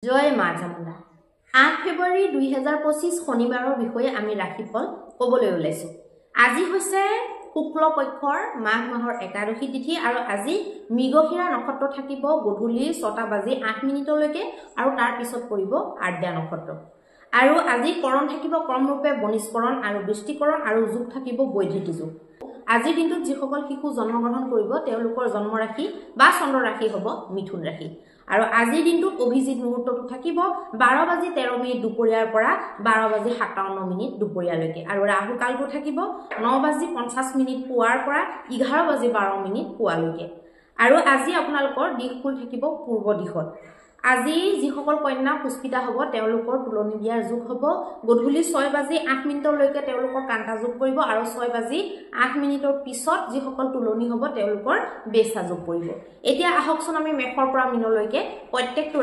জয় মা চামুণ্ডা 8 ফেব্ৰুৱাৰী 2025 শনিবাৰৰ বিষয়ে আমি ৰাশিফল ক'বলৈ ওলাইছো। আজি হৈছে শুক্ল পক্ষৰ মাঘ মাহৰ একাদশী তিথি আৰু আজি মৃগশিৰা নক্ষত্ৰ থাকিব গধূলি 6:08 লৈকে আৰু তাৰ পিছত পৰিব আৰ্দ্ৰা নক্ষত্ৰ। আৰু আজি কৰণ থাকিব ক্ৰমৰূপে বনিষ্কৰণ আৰু বৃষ্টিকৰণ আৰু যোগ থাকিব বৈধৃতি যোগ। আজি দিনটোত যিসকল শিশু জন্মগ্ৰহণ কৰিব তেওঁলোকৰ জন্ম ৰাশি বা চন্দ্ৰ ৰাশি হ'ব মিথুন ৰাশি। আৰু আজিৰ দিনটোত অভিজিত মুহূৰ্তটো থাকিব 12:13 দুপৰীয়াৰ পৰা 12:57 দুপৰীয়ালৈকে আৰু ৰাহু কালটো থাকিব 9:50 পুৱাৰ পৰা 11:12 পুৱালৈকে। আৰু আজি আপোনালোকৰ দিশফুল থাকিব পূৰ্ব দিশত। আজি যিসকল কন্যা পুষ্পিতা হ'ব তেওঁলোকৰ তুলনি বিয়াৰ যোগ হ'ব গধূলি 6:08 লৈকে তেওঁলোকৰ কান্তা যোগ পৰিব আৰু 6:08 পিছত যিসকল তুলনি হ'ব তেওঁলোকৰ বেছা যোগ পৰিব। এতিয়া আহকচোন আমি মেষৰ পৰা মীনলৈকে প্ৰত্যেকটো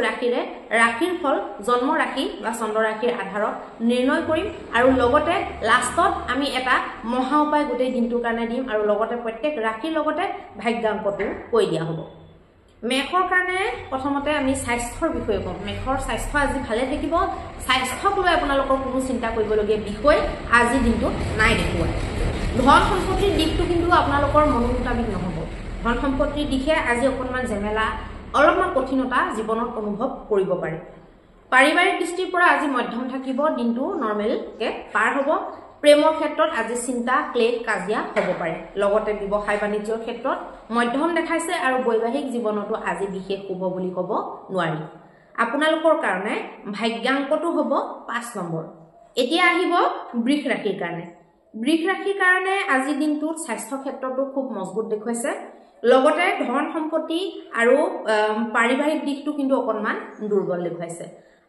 ৰাশিৰ ফল জন্ম ৰাশি বা চন্দ্ৰ ৰাশিৰ আধাৰত নিৰ্ণয় কৰিম আৰু লগতে লাষ্টত আমি এটা মহা উপায় গোটেই দিনটোৰ কাৰণে দিম আৰু লগতে প্ৰত্যেক ৰাশিৰ লগতে ভাগ্যাংকটো কৈ দিয়া হ'ব। মেষৰ কাৰণে প্ৰথমতে আমি স্বাস্থ্যৰ বিষয়ে কম। মেষৰ স্বাস্থ্য আজি ভালে থাকিব। স্বাস্থ্যক লৈ আপোনালোকৰ কোনো চিন্তা কৰিবলগীয়া বিষয় আজি দিনটোত নাই দেখুৱাই। ধন সম্পত্তিৰ দিশটো কিন্তু আপোনালোকৰ মনোমোতাবিক নহ'ব। ধন সম্পত্তিৰ দিশে আজি অকণমান ঝেমেলা অলপমান কঠিনতা জীৱনত অনুভৱ কৰিব পাৰে। পাৰিবাৰিক দৃষ্টিৰ পৰা আজি মধ্যম থাকিব, দিনটো নৰ্মেলকে পাৰ হ'ব। প্ৰেমৰ ক্ষেত্ৰত আজি চিন্তা ক্লেশ কাজিয়া হ'ব পাৰে। লগতে ব্যৱসায় বাণিজ্যৰ ক্ষেত্ৰত মধ্যম দেখাইছে আৰু বৈবাহিক জীৱনতো আজি বিশেষ শুভ বুলি ক'ব নোৱাৰি। আপোনালোকৰ কাৰণে ভাগ্যাংকটো হ'ব 5 নম্বৰ। এতিয়া আহিব বৃষ ৰাশিৰ কাৰণে। বৃষ ৰাশিৰ কাৰণে আজি দিনটোত স্বাস্থ্য ক্ষেত্ৰতো খুব মজবুত দেখুৱাইছে। লগতে ধন সম্পত্তি আৰু পাৰিবাৰিক দিশটো কিন্তু অকণমান দুৰ্বল দেখুৱাইছে।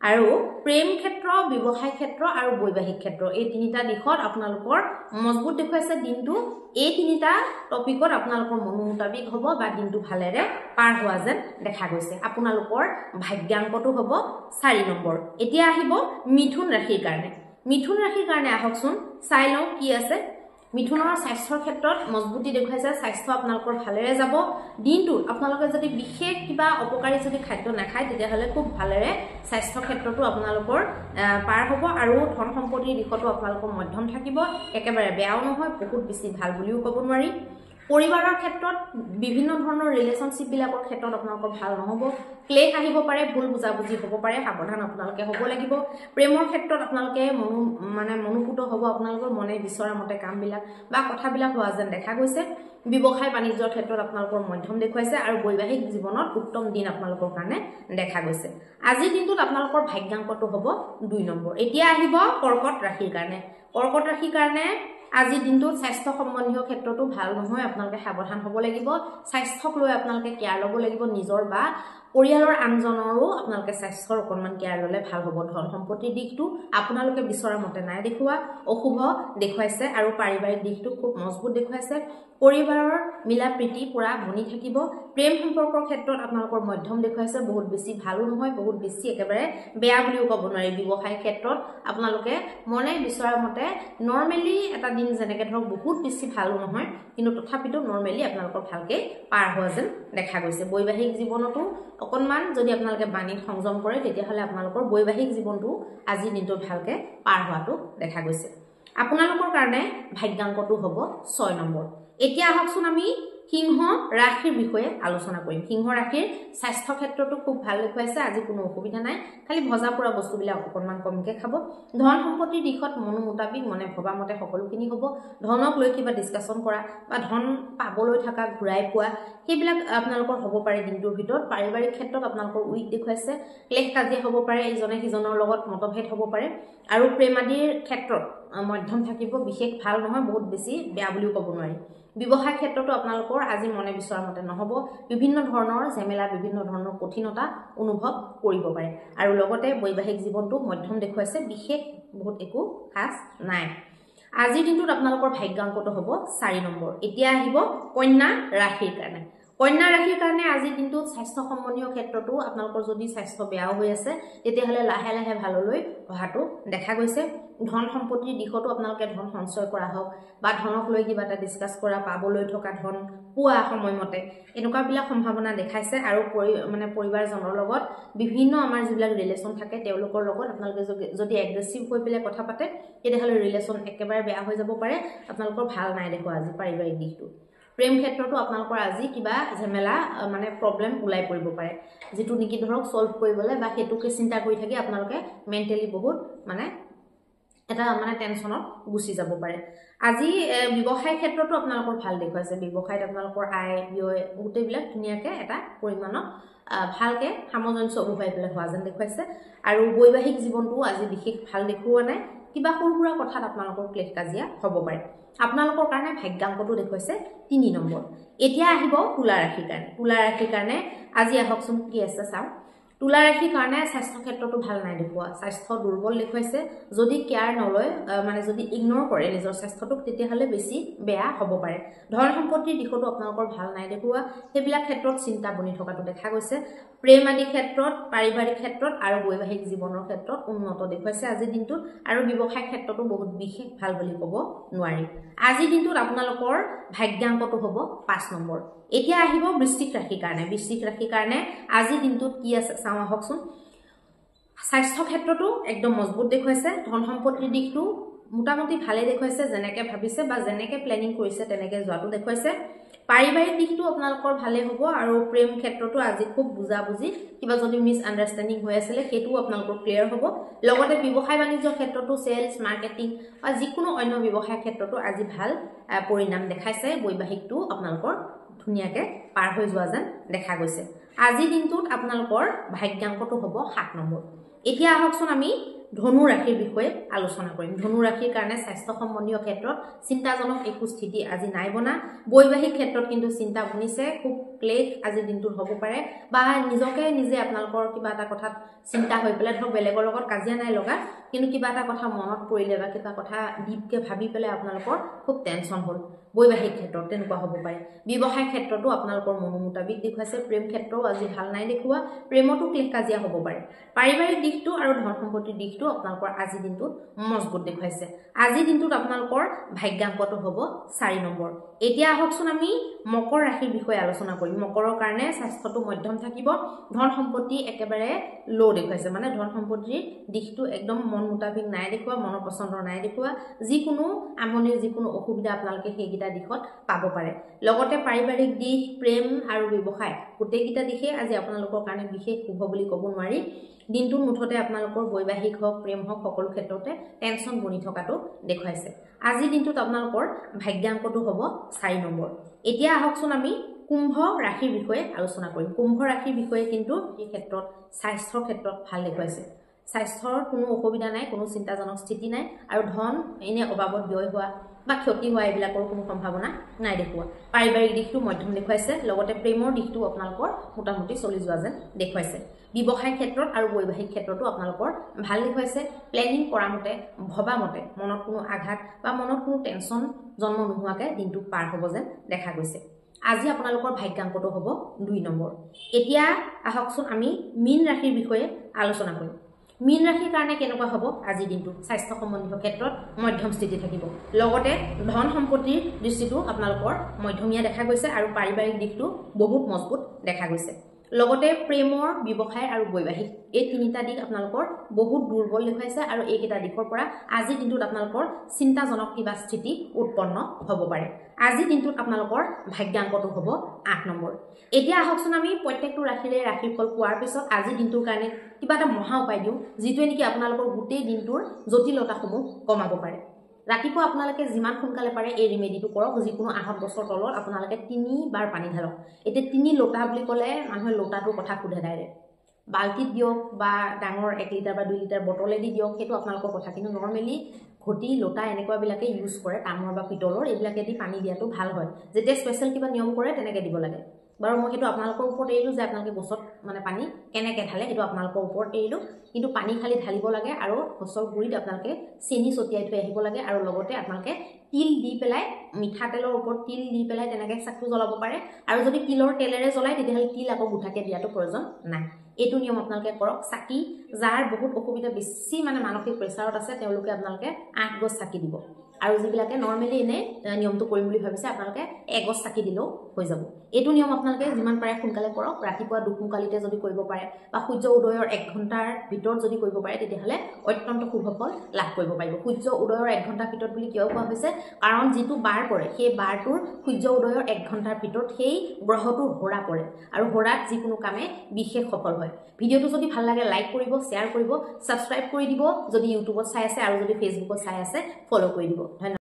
আৰু প্ৰেম ক্ষেত্ৰ, ব্যৱসায় ক্ষেত্ৰ আৰু বৈবাহিক ক্ষেত্ৰ এই তিনিটা দিশত আপোনালোকৰ মজবুত দেখুৱাইছে। দিনটো এই তিনিটা টপিকত আপোনালোকৰ মনোমোতাবিক হ'ব বা দিনটো ভালেৰে পাৰ হোৱা যেন দেখা গৈছে। আপোনালোকৰ ভাগ্যাংকটো হ'ব 4 নম্বৰ। এতিয়া আহিব মিথুন ৰাশিৰ কাৰণে। মিথুন ৰাশিৰ কাৰণে আহকচোন চাই লওঁ কি আছে। মিথুনৰ স্বাস্থ্যৰ ক্ষেত্ৰত মজবুতি দেখুৱাইছে। স্বাস্থ্য আপোনালোকৰ ভালেৰে যাব। দিনটোত আপোনালোকে যদি বিশেষ কিবা অপকাৰী যদি খাদ্য নাখায় তেতিয়াহ'লে খুব ভালেৰে স্বাস্থ্য ক্ষেত্ৰতো আপোনালোকৰ পাৰ হ'ব আৰু ধন সম্পত্তিৰ দিশতো আপোনালোকৰ মধ্যম থাকিব। একেবাৰে বেয়াও নহয়, বহুত বেছি ভাল বুলিও ক'ব নোৱাৰি। পৰিবাৰৰ ক্ষেত্ৰত বিভিন্ন ধৰণৰ ৰিলেশ্যনশ্বিপবিলাকৰ ক্ষেত্ৰত আপোনালোকৰ ভাল নহ'ব। ক্লেশ আহিব পাৰে, ভুল বুজাবুজি হ'ব পাৰে, সাৱধান আপোনালোকে হ'ব লাগিব। প্ৰেমৰ ক্ষেত্ৰত আপোনালোকে মনোপুত হ'ব, আপোনালোকৰ মনে বিচৰা মতে কামবিলাক বা কথাবিলাক হোৱা যেন দেখা গৈছে। ব্যৱসায় বাণিজ্যৰ ক্ষেত্ৰত আপোনালোকৰ মধ্যম দেখুৱাইছে আৰু বৈবাহিক জীৱনত উত্তম দিন আপোনালোকৰ কাৰণে দেখা গৈছে। আজিৰ দিনটোত আপোনালোকৰ ভাগ্যাংকটো হ'ব 2 নম্বৰ। এতিয়া আহিব কৰ্কট ৰাশিৰ কাৰণে। কৰ্কট ৰাশিৰ কাৰণে আজিৰ দিনটোত স্বাস্থ্য সম্বন্ধীয় ক্ষেত্ৰতো ভাল নহয়, আপোনালোকে সাৱধান হ'ব লাগিব। স্বাস্থ্যক লৈ আপোনালোকে কেয়াৰ ল'ব লাগিব। নিজৰ বা পৰিয়ালৰ আনজনৰো আপোনালোকে স্বাস্থ্যৰ অকণমান কেয়াৰ ল'লে ভাল হ'ব। ধন সম্পত্তিৰ দিশটো আপোনালোকে বিচৰা মতে নাই দেখুওৱা, অশুভ দেখুৱাইছে আৰু পাৰিবাৰিক দিশটো খুব মজবুত দেখুৱাইছে। পৰিবাৰৰ মিলা প্ৰীতি পুৰা বনি থাকিব। প্ৰেম সম্পৰ্কৰ ক্ষেত্ৰত আপোনালোকৰ মধ্যম দেখুৱাইছে, বহুত বেছি ভালো নহয়, বহুত বেছি একেবাৰে বেয়া বুলিও ক'ব নোৱাৰি। ব্যৱসায় ক্ষেত্ৰত আপোনালোকে মনে বিচৰা মতে নৰ্মেলি এটা দিন যেনেকৈ ধৰক বহুত বেছি ভালো নহয় কিন্তু তথাপিতো নৰ্মেলি আপোনালোকৰ ভালকে পাৰ হোৱা যেন দেখা গৈছে। বৈবাহিক জীৱনতো অকণমান যদি আপোনালোকে বাণীত সংযম কৰে তেতিয়াহ'লে আপোনালোকৰ বৈবাহিক জীৱনটো আজিৰ দিনটোত ভালকে পাৰ হোৱাটো দেখা গৈছে। আপোনালোকৰ কাৰণে ভাগ্যাংকটো হ'ব 6 নম্বৰ। এতিয়া আহকচোন আমি সিংহ ৰাশিৰ বিষয়ে আলোচনা কৰিম। সিংহ ৰাশিৰ স্বাস্থ্য ক্ষেত্ৰতো খুব ভাল দেখুৱাইছে। আজি কোনো অসুবিধা নাই, খালি ভজা পোৰা বস্তুবিলাক অকণমান কমকৈ খাব। ধন সম্পত্তিৰ দিশত মনোমোতাবিক মনে ভবা মতে সকলোখিনি হ'ব। ধনক লৈ কিবা ডিছকাশ্যন কৰা বা ধন পাবলৈ থকা ঘূৰাই পোৱা সেইবিলাক আপোনালোকৰ হ'ব পাৰে দিনটোৰ ভিতৰত। পাৰিবাৰিক ক্ষেত্ৰত আপোনালোকৰ উইক দেখুৱাইছে। ক্লেশ কাজিয়া হ'ব পাৰে, ইজনে সিজনৰ লগত মতভেদ হ'ব পাৰে আৰু প্ৰেমাদিৰ ক্ষেত্ৰত মধ্যম থাকিব, বিশেষ ভাল নহয়, বহুত বেছি বেয়া বুলিও ক'ব নোৱাৰি। ব্যৱসায় ক্ষেত্ৰতো আপোনালোকৰ আজি মনে বিচৰা মতে নহ'ব। বিভিন্ন ধৰণৰ ঝেমেলা, বিভিন্ন ধৰণৰ কঠিনতা অনুভৱ কৰিব পাৰে আৰু লগতে বৈবাহিক জীৱনটো মধ্যম দেখুৱাইছে, বিশেষ বহুত একো খাছ নাই। আজিৰ দিনটোত আপোনালোকৰ ভাগ্যাংকটো হ'ব 4 নম্বৰ। এতিয়া আহিব কন্যা ৰাশিৰ কাৰণে। কন্যা ৰাশিৰ কাৰণে আজি দিনটোত স্বাস্থ্য সম্বন্ধীয় ক্ষেত্ৰতো আপোনালোকৰ যদি স্বাস্থ্য বেয়াও হৈ আছে তেতিয়াহ'লে লাহে লাহে ভাললৈ অহাটো দেখা গৈছে ধন সম্পত্তিৰ দিশতো আপোনালোকে ধন সঞ্চয় কৰা হওক বা ধনক লৈ কিবা এটা ডিসকাস কৰা পাবলৈ থকা ধন পোৱা সময়মতে এনেকুৱাবিলাক সম্ভাৱনা দেখাইছে আৰু পৰিবাৰজনৰ লগত বিভিন্ন আমাৰ যিবিলাক ৰিলেচন থাকে তেওঁলোকৰ লগত আপোনালোকে যদি এগ্ৰেছিভ হৈ পেলাই কথা পাতে তেতিয়াহ'লে ৰিলেচন একেবাৰে বেয়া হৈ যাব পাৰে আপোনালোকৰ ভাল নাই দেখো আজি পাৰিবাৰিক দিশটো প্ৰেম ক্ষেত্ৰতো আপোনালোকৰ আজি কিবা ঝামেলা প্ৰবলেম ওলাই পৰিব পাৰে যেটো নেকি ধৰক সলভ কৰিবলৈ বা হেতুকে চিন্তা কৰি থাকি আপোনালোকে মেন্টালি বহুত এটা টেনচনত গুছি যাব পাৰে আজি ব্যৱসায় ক্ষেত্ৰতো আপোনালোকৰ ভাল দেখুৱাইছে ব্যৱসায়ত আপোনালোকৰ আয় ব্যয় গোটেইবিলাক ধুনিয়াকে এটা পৰিমাণত ভালকে সামঞ্জস্য বহুৱাই পেলাই হোৱা যেন দেখুৱাইছে আৰু বৈবাহিক জীৱনটো আজি বিশেষ ভাল দেখুওৱা নাই কিবা সৰুসুৰা কথাত আপোনালোকৰ ক্লেশ কাজিয়া হ'ব পাৰে আপোনালোকৰ কাৰণে ভাগ্যাংকটো দেখুৱাইছে 3 নম্বৰ এতিয়া আহিব তুলা ৰাশিৰ কাৰণে আজি আহকচোন কি আছে চাও তুলা ৰাশিৰ কাৰণে স্বাস্থ্য ক্ষেত্ৰটো ভাল নাই দেখুৱা স্বাস্থ্য দুৰ্বল দেখুৱাইছে যদি কেয়াৰ নলয় যদি ইগনোৰ কৰে নিজৰ স্বাস্থ্যটোক তেতিয়াহলে বেছি বেয়া হ'ব পাৰে ধন সম্পত্তিৰ দিশতো আপোনালোকৰ ভাল নাই দেখুৱা সেইবিলাক ক্ষেত্ৰত চিন্তা বনি থকাটো দেখা গৈছে প্ৰেম আদি ক্ষেত্ৰত পাৰিবাৰিক ক্ষেত্ৰত আৰু বৈবাহিক জীৱনৰ ক্ষেত্ৰত উন্নত দেখুৱাইছে আজি দিনটোত আৰু ব্যৱসায় ক্ষেত্ৰতো বহুত বিশেষ ভাল বুলি ক'ব নোৱাৰি আজি দিনটোত আপোনালোকৰ ভাগ্যাংকটো হ'ব 5 নম্বৰ এতিয়া আহিব বৃশ্চিক ৰাশিৰ কাৰণে আজি দিনটোত কি আছে চাও আহকচোন স্বাস্থ্য ক্ষেত্ৰটো একদম মজবুত দেখুৱাইছে ধন সম্পত্তিৰ দিশটো মোটামুটি ভালে দেখুৱাইছে যেনেকে ভাবিছে বা যেনেকে প্লেনিং কৰিছে তেনেকে যোৱাটো দেখুৱাইছে পাৰিবাৰিক দিশটো আপোনালোকৰ ভালে হ'ব আৰু প্ৰেম ক্ষেত্ৰটো আজি খুব বুজাবুজি কিবা যদি মিছ আন্ডাৰষ্টেণ্ডিং হৈ আছিল হেতু আপোনালোকৰ ক্লিয়াৰ হ'ব লগতে ব্যৱসায় বাণিজ্য ক্ষেত্ৰটো সেলস মাৰ্কেটিং বা যিকোনো অন্য ব্যৱসায় ক্ষেত্ৰটো আজি ভাল পৰিণাম দেখাইছে বৈবাহিকটো আপোনালোকৰ ধুনিয়াকে পাৰ হৈ যোৱা যেন দেখা গৈছে আজি দিনটোত আপোনালোকৰ ভাগ্যাংকটো হ'ব 7 নম্বৰ এতিয়া আহকচোন আমি ধনু ৰাশিৰ বিষয়ে আলোচনা কৰিম ধনু ৰাশিৰ কাৰণে স্বাস্থ্য সম্বন্ধীয় ক্ষেত্ৰত চিন্তাজনক একো স্থিতি আজি নাই বনা বৈবাহিক ক্ষেত্ৰত কিন্তু চিন্তা বনিছে খুব ক্লেশ আজি দিনটোত হ'ব পাৰে বা নিজকে নিজে আপোনালোকৰ কিবা এটা কথাত চিন্তা হৈ পেলাই ধৰক বেলেগৰ লগত কাজিয়া নাই লগা কিন্তু কিবা এটা কথা মনত পৰিলে বা কিবা কথা ডিপকে ভাবি পেলাই আপোনালোকৰ খুব টেনচন হ'ল বৈবাহিক ক্ষেত্ৰত তেনেকুৱা হ'ব পাৰে ব্যৱসায় ক্ষেত্ৰতো আপোনালোকৰ মনোমুতাবিক দেখুৱাইছে প্ৰেম ক্ষেত্ৰও আজি ভাল নাই দেখুৱা প্ৰেমতো ক্লেশ কাজিয়া হ'ব পাৰে পাৰিবাৰিক দিশটো আৰু ধন সম্পত্তিৰ দিশটো আপোনালোকৰ আজি দিনটোত মজবুত দেখুৱাইছে আজি দিনটোত আপোনালোকৰ ভাগ্যাংকটো হ'ব 4 নম্বৰ এতিয়া আহকচোন আমি মকৰ ৰাশিৰ বিষয়ে আলোচনা কৰিম মকৰৰ কাৰণে স্বাস্থ্যটো মধ্যম থাকিব ধন সম্পত্তি একেবাৰে লো দেখুৱাইছে ধন সম্পত্তিৰ দিশটো একদম মন মুতাবিক নাই দেখুৱা মনৰ পছন্দৰ নাই দেখুৱা যিকোনো আমনিৰ যিকোনো অসুবিধা আপোনালোকে সেইগিটা দিশত পাব পাৰে লগতে পাৰিবাৰিক দিশ প্ৰেম আৰু ব্যৱসায় গোটেইগিটা দিশে আজি আপোনালোকৰ কাৰণে বিশেষ শুভ বুলি ক'ব নোৱাৰি দিনটোৰ মুঠতে আপোনালোকৰ বৈবাহিক হওক প্ৰেম হওক সকলো ক্ষেত্ৰতে টেনচন বনি থকাটো দেখুৱাইছে আজি দিনটোত আপোনালোকৰ ভাগ্যাংকটো হ'ব 4 নম্বৰ এতিয়া আহকচোন আমি কুম্ভ ৰাশিৰ বিষয়ে আলোচনা কৰিম কুম্ভ ৰাশিৰ বিষয়ে কিন্তু এই ক্ষেত্ৰত স্বাস্থ্যৰ ক্ষেত্ৰত ভাল দেখুৱাইছে স্বাস্থ্যৰ কোনো অসুবিধা নাই কোনো চিন্তাজনক স্থিতি নাই আৰু ধন এনে অভাৱত ব্যয় হোৱা বা ক্ষতি হোৱা এইবিলাকৰ কোনো সম্ভাৱনা নাই দেখুৱা পাৰিবাৰিক দিশটো মধ্যম দেখুৱাইছে লগতে প্ৰেমৰ দিশটো আপোনালোকৰ মোটামুটি চলি যোৱা যেন দেখুৱাইছে ব্যৱসায় ক্ষেত্ৰত আৰু বৈবাহিক ক্ষেত্ৰতো আপোনালোকৰ ভাল দেখুৱাইছে প্লেনিং কৰা মতে ভবা মতে মনত কোনো আঘাত বা মনত কোনো টেনচন জন্ম নোহোৱাকে দিনটো পাৰ হ'ব যেন দেখা গৈছে আজি আপোনালোকৰ ভাগ্যাংকটো হ'ব 2 নম্বৰ এতিয়া আহকচোন আমি মীন ৰাশিৰ বিষয়ে আলোচনা কৰিম মীন ৰাশিৰ কাৰণে কেনেকুৱা হ'ব আজি দিনটো স্বাস্থ্য সম্বন্ধীয় ক্ষেত্ৰত মধ্যম স্থিতি থাকিব লগতে ধন সম্পত্তিৰ দৃষ্টিটো আপোনালোকৰ মধ্যমীয়া দেখা গৈছে আৰু পাৰিবাৰিক দিশটো বহুত মজবুত দেখা গৈছে লগতে প্ৰেমৰ ব্যৱসায় আৰু বৈবাহিক এই তিনিটা দিশ আপোনালোকৰ বহুত দুৰ্বল দেখুৱাইছে আৰু এইকেইটা দিশৰ পৰা আজি দিনটোত আপোনালোকৰ চিন্তাজনক কিবা স্থিতি উৎপন্ন হ'ব পাৰে আজি দিনটোত আপোনালোকৰ ভাগ্যাংকটো হ'ব 8 নম্বৰ এতিয়া আহকচোন আমি প্ৰত্যেকটো ৰাশিৰে ৰাশিফল পোৱাৰ পিছত আজি দিনটোৰ কাৰণে কিবা এটা মহা উপায় দিওঁ যিটোৱে নেকি আপোনালোকৰ গোটেই দিনটোৰ জটিলতাসমূহ কমাব পাৰে ৰাতিপুৱা আপোনালোকে যিমান সোনকালে পাৰে এই ৰিমেডিটো কৰক যিকোনো আহত গছৰ তলত আপোনালোকে 3 বাৰ পানী ঢালক এতিয়া 3 লোটা বুলি ক'লে মানুহে লোটাটোৰ কথা খুধে ডাইৰেক্ট বালতিত দিয়ক বা ডাঙৰ 1 লিটাৰ বা 2 লিটাৰ বটলেদি দিয়ক সেইটো আপোনালোকৰ কথা কিন্তু নৰমেলি ঘটি লোটা এনেকুৱাবিলাকে ইউজ কৰে তামৰ বা পিতলৰ এইবিলাকেদি পানী দিয়াটো ভাল হয় যেতিয়া স্পেশাল কিবা নিয়ম কৰে তেনেকে দিব লাগে বাৰু মই সেইটো আপোনালোকৰ ওপৰত এৰিলো যে আপোনালোকে গছত পানী কেনেকে ঢালে সেইটো আপোনালোকৰ ওপৰত এৰিলো কিন্তু পানী খালি ঢালিব লাগে আৰু গছৰ গুৰিত আপোনালোকে চেনি ছটিয়াই থৈ আহিব লাগে আৰু লগতে আপোনালোকে তিল দি পেলাই মিঠাতেলৰ ওপৰত তিল দি পেলাই তেনেকৈ চাকিটো জ্বলাব পাৰে আৰু যদি তিলৰ তেলেৰে জ্বলায় তেতিয়াহ'লে তিল আকৌ গোটাকৈ দিয়াটো প্ৰয়োজন নাই এইটো নিয়ম আপোনালোকে কৰক চাকি যাৰ বহুত অসুবিধা বেছি মানে মানসিক প্ৰেছাৰত আছে তেওঁলোকে আপোনালোকে 8 গছ চাকি দিব আৰু যিবিলাকে নৰ্মেলি এনে নিয়মটো কৰিম বুলি ভাবিছে আপোনালোকে 1 গছ চাকি দিলেও হৈ যাব এইটো নিয়ম আপোনালোকে যিমান পাৰে সোনকালে কৰক ৰাতিপুৱা দুকমুকালিতে যদি কৰিব পাৰে বা সূৰ্য উদয়ৰ 1 ঘণ্টাৰ ভিতৰত যদি কৰিব পাৰে তেতিয়াহ'লে অত্যন্ত শুভ ফল লাভ কৰিব পাৰিব সূৰ্য উদয়ৰ 1 ঘণ্টাৰ ভিতৰত বুলি কিয় কোৱা হৈছে কাৰণ যিটো বাৰ পৰে সেই বাৰটোৰ সূৰ্য উদয়ৰ 1 ঘণ্টাৰ ভিতৰত সেই গ্ৰহটোৰ হোৰা পৰে আৰু হোৰাত যিকোনো কামে বিশেষ সফল হয় ভিডিঅ'টো যদি ভাল লাগে লাইক কৰিব শ্বেয়াৰ কৰিব সাবস্ক্ৰাইব কৰি দিব যদি ইউটিউবত চাই আছে আৰু যদি ফেসবুকত চাই আছে ফলো কৰি দিব ধন্যবাদ